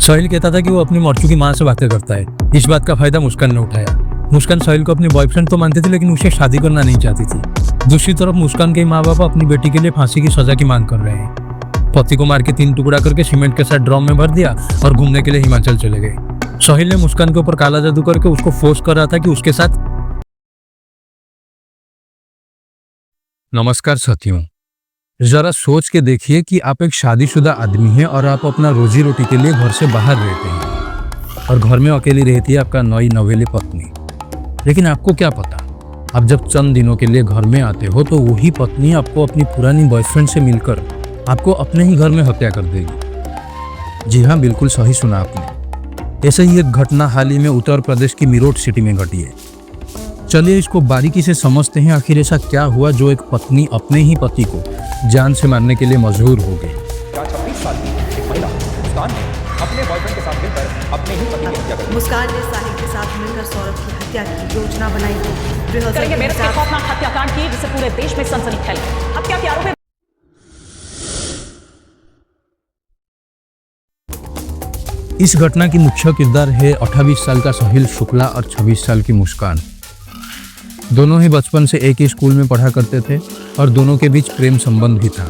साहिल कहता था कि वो अपनी मर चुकी माँ से बातें करता है। इस बात का फायदा मुस्कान ने उठाया। मुस्कान साहिल को अपनी बॉयफ्रेंड तो मानती थी, लेकिन उससे शादी करना नहीं चाहती थी। दूसरी तरफ मुस्कान के माँ बाप अपनी बेटी के लिए फांसी की सजा की मांग कर रहे हैं। पति को मार के 3 टुकड़ा करके सीमेंट के साथ ड्रम में भर दिया और घूमने के लिए हिमाचल चले गए। साहिल ने मुस्कान के ऊपर काला जादू करके उसको फोर्स कर रहा था कि उसके साथ। नमस्कार साथियों, जरा सोच के देखिए कि आप एक शादीशुदा आदमी हैं और आप अपना रोजी रोटी के लिए घर से बाहर रहते हैं और घर में अकेली रहती है आपका नई नवेली पत्नी। लेकिन आपको क्या पता, आप जब चंद दिनों के लिए घर में आते हो तो वही पत्नी आपको अपनी पुरानी बॉयफ्रेंड से मिलकर आपको अपने ही घर में हत्या कर देगी। जी हाँ, बिल्कुल सही सुना आपने। ऐसे ही एक घटना हाल ही में उत्तर प्रदेश की मीरठ सिटी में घटी है। चलिए इसको बारीकी से समझते हैं, आखिर ऐसा क्या हुआ जो एक पत्नी अपने ही पति को जान से मारने के लिए मजबूर हो गई। 26 साल की एक महिला मुस्कान ने अपने बॉयफ्रेंड के साथ मिलकर अपने ही पति की हत्या कर दी। मुस्कान ने साहिल के साथ मिलकर सौरभ की हत्या की योजना बनाई। करेंगे मेरठ के खौफनाक हत्याकांड की, जिससे पूरे देश में सनसनी फैल गई। हत्या के आरोप में इस घटना की मुख्य किरदार है 28 साल का साहिल शुक्ला और 26 साल की मुस्कान। दोनों ही बचपन से एक ही स्कूल में पढ़ा करते थे और दोनों के बीच प्रेम संबंध भी था।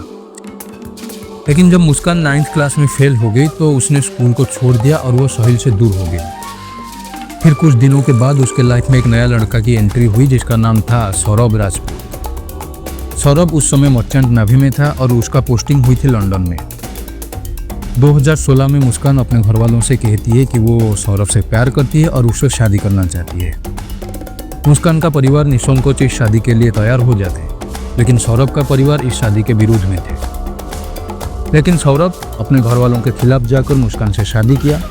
लेकिन जब मुस्कान 9th क्लास में फेल हो गई तो उसने स्कूल को छोड़ दिया और वो साहिल से दूर हो गई। फिर कुछ दिनों के बाद उसके लाइफ में एक नया लड़का की एंट्री हुई जिसका नाम था सौरभ राजपूत। सौरभ उस समय मर्चेंट नेवी में था और उसका पोस्टिंग हुई थी लंदन में। 2016 में मुस्कान अपने घर वालों से कहती है कि वो सौरभ से प्यार करती है और उससे शादी करना चाहती है। मुस्कान का परिवार निसंकोच इस शादी के लिए तैयार हो जाते, लेकिन सौरभ का परिवार इस शादी के विरोध में थे। लेकिन सौरभ अपने घर वालों के खिलाफ जाकर मुस्कान से शादी किया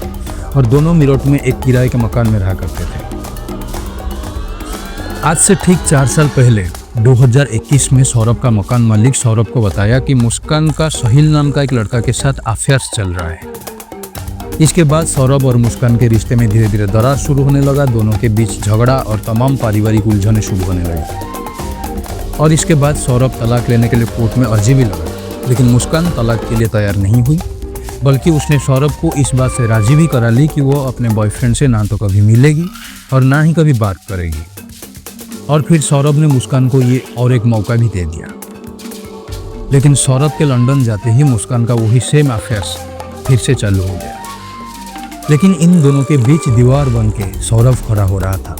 और दोनों मीरठ में एक किराए के मकान में रहा करते थे। आज से ठीक 4 साल पहले 2021 में सौरभ का मकान मालिक सौरभ को बताया कि मुस्कान का साहिल नाम का एक लड़का के साथ अफेयर्स चल रहा है। इसके बाद सौरभ और मुस्कान के रिश्ते में धीरे धीरे दरार शुरू होने लगा। दोनों के बीच झगड़ा और तमाम पारिवारिक उलझनें शुरू होने लगी और इसके बाद सौरभ तलाक लेने के लिए कोर्ट में अर्जी भी लगा। लेकिन मुस्कान तलाक के लिए तैयार नहीं हुई, बल्कि उसने सौरभ को इस बात से राजी भी करा ली कि वो अपने बॉयफ्रेंड से ना तो कभी मिलेगी और ना ही कभी बात करेगी। और फिर सौरभ ने मुस्कान को ये और एक मौका भी दे दिया। लेकिन सौरभ के लंदन जाते ही मुस्कान का वही सेम अफेयर्स फिर से चालू हो गया। लेकिन इन दोनों के बीच दीवार बन के सौरभ खड़ा हो रहा था,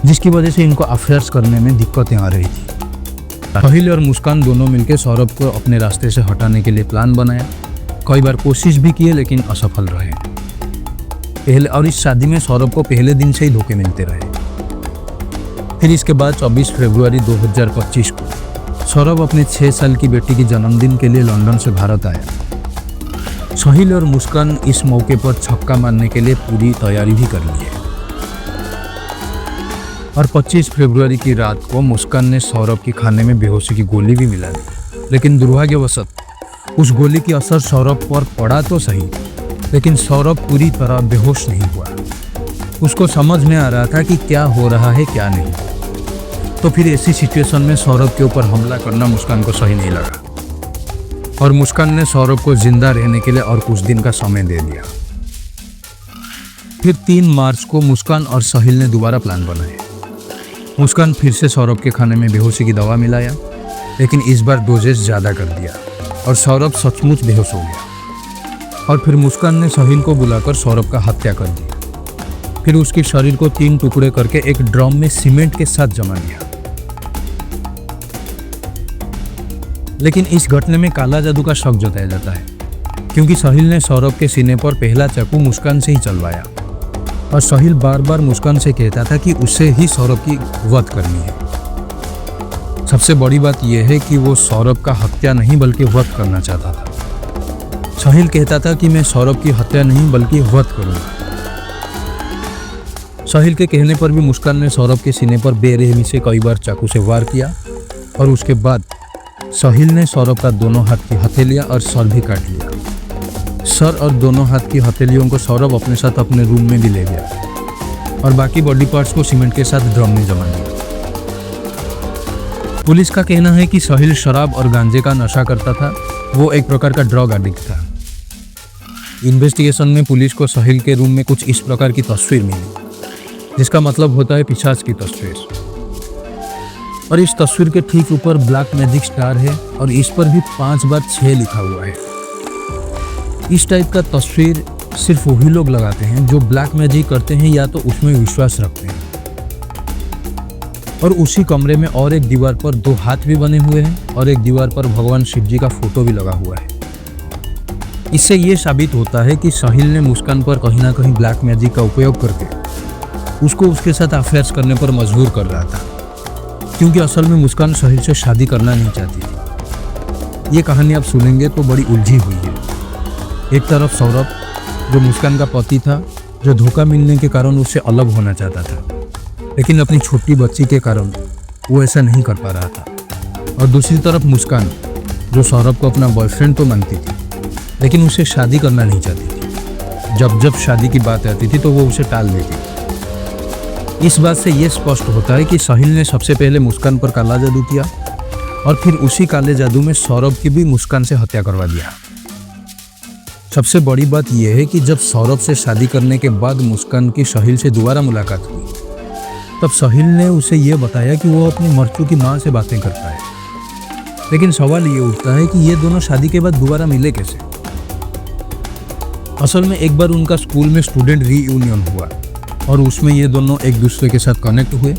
जिसकी वजह से इनको अफेयर्स करने में दिक्कतें आ रही थी। साहिल और मुस्कान दोनों मिलकर सौरभ को अपने रास्ते से हटाने के लिए प्लान बनाया। कई बार कोशिश भी किए लेकिन असफल रहे। और इस शादी में सौरभ को पहले दिन से ही धोखे मिलते रहे। फिर इसके बाद 24 फरवरी 2025 को सौरभ अपने 6 साल की बेटी की जन्मदिन के लिए लंदन से भारत आया। साहिल और मुस्कान इस मौके पर छक्का मारने के लिए पूरी तैयारी भी कर ली है। और 25 फरवरी की रात को मुस्कान ने सौरभ के खाने में बेहोशी की गोली भी मिला दी। लेकिन दुर्भाग्यवशत उस गोली की असर सौरभ पर पड़ा तो सही, लेकिन सौरभ पूरी तरह बेहोश नहीं हुआ। उसको समझ में आ रहा था कि क्या हो रहा है क्या नहीं। तो फिर ऐसी सिचुएशन में सौरभ के ऊपर हमला करना मुस्कान को सही नहीं लगा और मुस्कान ने सौरभ को जिंदा रहने के लिए और कुछ दिन का समय दे दिया। फिर 3 मार्च को मुस्कान और साहिल ने दोबारा प्लान बनाया। मुस्कान फिर से सौरभ के खाने में बेहोशी की दवा मिलाया, लेकिन इस बार डोजेस ज़्यादा कर दिया और सौरभ सचमुच बेहोश हो गया। और फिर मुस्कान ने साहिल को बुलाकर सौरभ का हत्या कर दी। फिर उसके शरीर को 3 टुकड़े करके एक ड्रम में सीमेंट के साथ जमा दिया। लेकिन इस घटना में काला जादू का शक जताया जाता है, क्योंकि साहिल ने सौरभ के सीने पर पहला चाकू मुस्कान से ही चलवाया और साहिल बार बार मुस्कान से कहता था कि उसे ही सौरभ की वध करनी है। सबसे बड़ी बात यह है कि वो सौरभ का हत्या नहीं बल्कि वध करना चाहता था। साहिल कहता था कि मैं सौरभ की हत्या नहीं बल्कि वध करूंगा। साहिल के कहने पर भी मुस्कान ने सौरभ के सीने पर बेरहमी से कई बार चाकू से वार किया और उसके बाद साहिल ने सौरभ का दोनों हाथ की हथेलियां और सर भी काट लिया। सर और दोनों हाथ की हथेलियों को सौरभ अपने साथ अपने रूम में भी ले गया और बाकी बॉडी पार्ट्स को सीमेंट के साथ ड्रम में जमा दिया। पुलिस का कहना है कि साहिल शराब और गांजे का नशा करता था। वो एक प्रकार का ड्रग एडिक्ट था। इन्वेस्टिगेशन में पुलिस को साहिल के रूम में कुछ इस प्रकार की तस्वीर मिली, जिसका मतलब होता है पिशाच की तस्वीर। और इस तस्वीर के ठीक ऊपर ब्लैक मैजिक स्टार है और इस पर भी 5 बार 6 लिखा हुआ है। इस टाइप का तस्वीर सिर्फ वही लोग लगाते हैं जो ब्लैक मैजिक करते हैं या तो उसमें विश्वास रखते हैं। और उसी कमरे में और एक दीवार पर 2 हाथ भी बने हुए हैं और एक दीवार पर भगवान शिव जी का फोटो भी लगा हुआ है। इससे ये साबित होता है कि साहिल ने मुस्कान पर कहीं ना कहीं ब्लैक मैजिक का उपयोग करके उसको उसके साथ अफेयर्स करने पर मजबूर कर रहा था, क्योंकि असल में मुस्कान साहिल से शादी करना नहीं चाहती थी। ये कहानी आप सुनेंगे तो बड़ी उलझी हुई है। एक तरफ सौरभ, जो मुस्कान का पति था, जो धोखा मिलने के कारण उससे अलग होना चाहता था, लेकिन अपनी छोटी बच्ची के कारण वो ऐसा नहीं कर पा रहा था। और दूसरी तरफ मुस्कान, जो सौरभ को अपना बॉयफ्रेंड तो मानती थी, लेकिन उससे शादी करना नहीं चाहती थी। जब जब शादी की बात आती थी तो वो उसे टाल देती। इस बात से ये स्पष्ट होता है कि साहिल ने सबसे पहले मुस्कान पर काला जादू किया और फिर उसी काले जादू में सौरभ की भी मुस्कान से हत्या करवा दिया। सबसे बड़ी बात यह है कि जब सौरभ से शादी करने के बाद मुस्कान की साहिल से दोबारा मुलाकात हुई, तब साहिल ने उसे यह बताया कि वो अपनी मर चुकी माँ से बातें करता है। लेकिन सवाल ये उठता है कि ये दोनों शादी के बाद दोबारा मिले कैसे। असल में एक बार उनका स्कूल में स्टूडेंट रीयूनियन हुआ और उसमें ये दोनों एक दूसरे के साथ कनेक्ट हुए।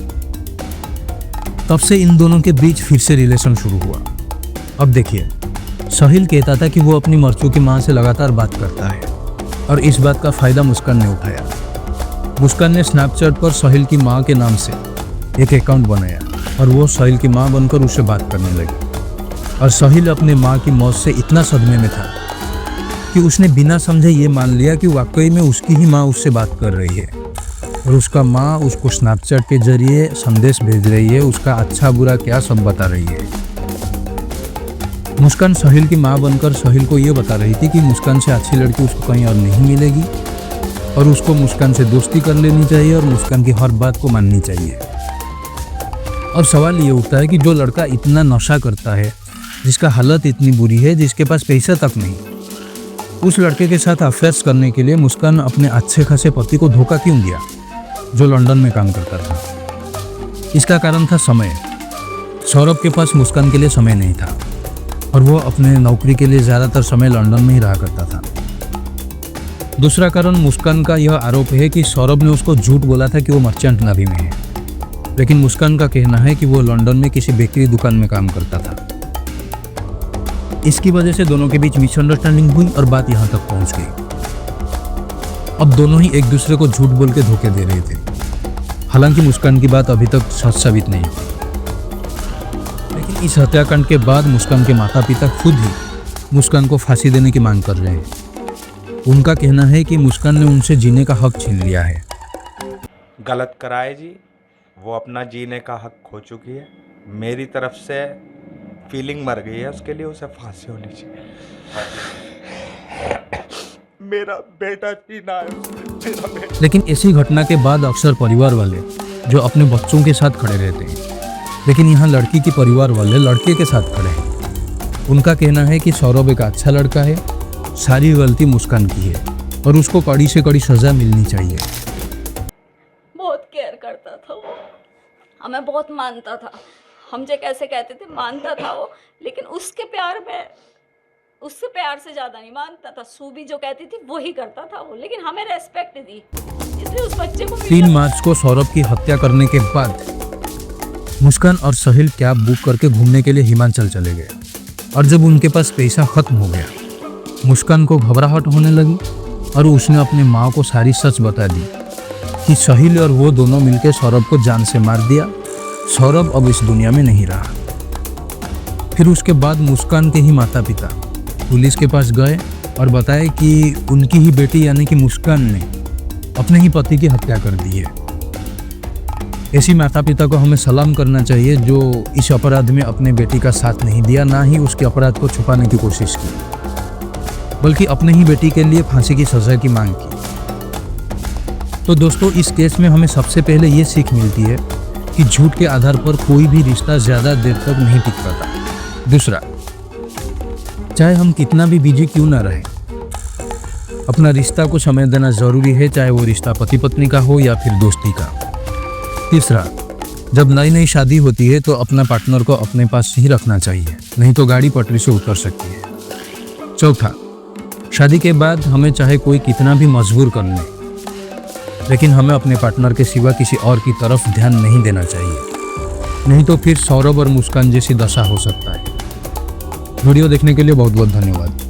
तब से इन दोनों के बीच फिर से रिलेशन शुरू हुआ। अब देखिए, साहिल कहता था कि वो अपनी मर चुकी माँ से लगातार बात करता है और इस बात का फ़ायदा मुस्कान ने उठाया। मुस्कान ने स्नैपचैट पर साहिल की माँ के नाम से एक अकाउंट बनाया और वो साहिल की माँ बनकर उससे बात करने लगी। और साहिल अपने माँ की मौत से इतना सदमे में था कि उसने बिना समझे ये मान लिया कि वाकई में उसकी ही माँ उससे बात कर रही है और उसका माँ उसको स्नैपचैट के जरिए संदेश भेज रही है, उसका अच्छा बुरा क्या सब बता रही है। मुस्कान साहिल की माँ बनकर साहिल को ये बता रही थी कि मुस्कान से अच्छी लड़की उसको कहीं और नहीं मिलेगी और उसको मुस्कान से दोस्ती कर लेनी चाहिए और मुस्कान की हर बात को माननी चाहिए। अब सवाल ये उठता है कि जो लड़का इतना नशा करता है, जिसका हालत इतनी बुरी है, जिसके पास पैसा तक नहीं, उस लड़के के साथ अफेयर्स करने के लिए मुस्कान अपने अच्छे खासे पति को धोखा क्यों दिया, जो लंदन में काम करता था। इसका कारण था समय। सौरभ के पास मुस्कान के लिए समय नहीं था और वो अपने नौकरी के लिए ज़्यादातर समय लंदन में ही रहा करता था। दूसरा कारण मुस्कान का यह आरोप है कि सौरभ ने उसको झूठ बोला था कि वो मर्चेंट नेवी में है, लेकिन मुस्कान का कहना है कि वो लंदन में किसी बेकरी दुकान में काम करता था। इसकी वजह से दोनों के बीच मिसअंडरस्टैंडिंग हुई और बात यहाँ तक पहुँच गई। अब दोनों ही एक दूसरे को झूठ बोल के धोखे दे रहे थे। हालांकि मुस्कान की बात अभी तक सच साबित नहीं हुई, लेकिन इस हत्याकांड के बाद मुस्कान के माता पिता खुद ही मुस्कान को फांसी देने की मांग कर रहे हैं। उनका कहना है कि मुस्कान ने उनसे जीने का हक छीन लिया है। गलत कराए जी, वो अपना जीने का हक खो चुकी है। मेरी तरफ से फीलिंग मर गई है, उसके लिए उसे फांसी होनी चाहिए। मेरा बेटा जीना है, मेरा बेटा। लेकिन ऐसी घटना के बाद अक्सर परिवार वाले जो अपने बच्चों के साथ खड़े रहते हैं, लेकिन यहाँ लड़की के परिवार वाले लड़के के साथ खड़े हैं। उनका कहना है कि सौरभ एक अच्छा लड़का है, सारी गलती मुस्कान की है और उसको कड़ी से कड़ी सजा मिलनी चाहिए। बहुत केयर करता था वो, हमें बहुत मानता था। हम जो कैसे कहते थे मानता था वो, लेकिन उसके प्यार में उससे प्यार से ज़्यादा नहीं मानता था। सूबी जो कहती थी वही करता था वो, लेकिन हमें रेस्पेक्ट दी, इसलिए उस बच्चे को 3 मार्च को सौरभ की हत्या करने के बाद मुस्कान और साहिल कैब बुक करके घूमने के लिए हिमाचल चले गए। और जब उनके पास पैसा खत्म हो गया, मुस्कान को घबराहट होने लगी और उसने अपनी माँ को सारी सच बता दी कि साहिल और वो दोनों मिलकर सौरभ को जान से मार दिया। सौरभ अब इस दुनिया में नहीं रहा। फिर उसके बाद मुस्कान के ही माता पिता पुलिस के पास गए और बताया कि उनकी ही बेटी यानी कि मुस्कान ने अपने ही पति की हत्या कर दी है। ऐसी माता पिता को हमें सलाम करना चाहिए जो इस अपराध में अपने बेटी का साथ नहीं दिया, ना ही उसके अपराध को छुपाने की कोशिश की, बल्कि अपने ही बेटी के लिए फांसी की सजा की मांग की। तो दोस्तों, इस केस में हमें सबसे पहले ये सीख मिलती है कि झूठ के आधार पर कोई भी रिश्ता ज़्यादा देर तक नहीं टिक पाता। दूसरा, चाहे हम कितना भी बिजी क्यों ना रहें, अपना रिश्ता को समय देना ज़रूरी है, चाहे वो रिश्ता पति पत्नी का हो या फिर दोस्ती का। तीसरा, जब नई नई शादी होती है तो अपना पार्टनर को अपने पास ही रखना चाहिए, नहीं तो गाड़ी पटरी से उतर सकती है। चौथा, शादी के बाद हमें चाहे कोई कितना भी मजबूर कर ले, लेकिन हमें अपने पार्टनर के सिवा किसी और की तरफ ध्यान नहीं देना चाहिए, नहीं तो फिर सौरभ और मुस्कान जैसी दशा हो सकता है। वीडियो देखने के लिए बहुत बहुत धन्यवाद।